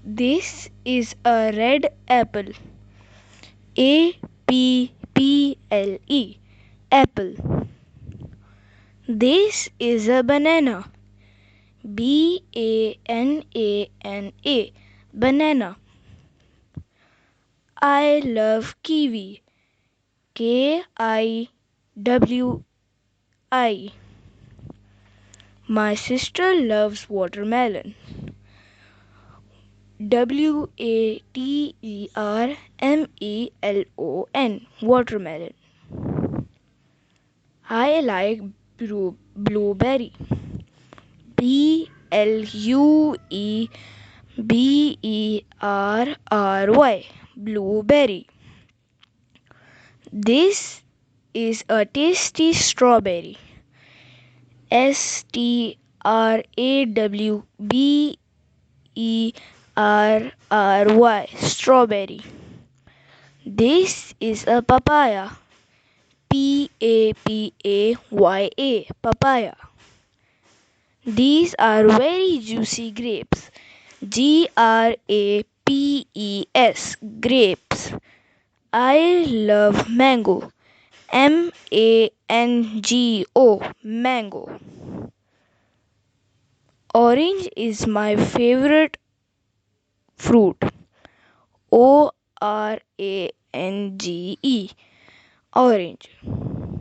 This is a red apple. Apple. Apple. This is a banana. Banana. Banana. I love kiwi. Kiwi. My sister loves watermelon. Watermelon. Watermelon. I like blueberry. Blueberry. Blueberry. This is a tasty strawberry. Strawberry. Strawberry. This is a papaya. Papaya. These are very juicy grapes. Grapes. I love mango. Mango. Orange is my favorite fruit. Orange. Orange.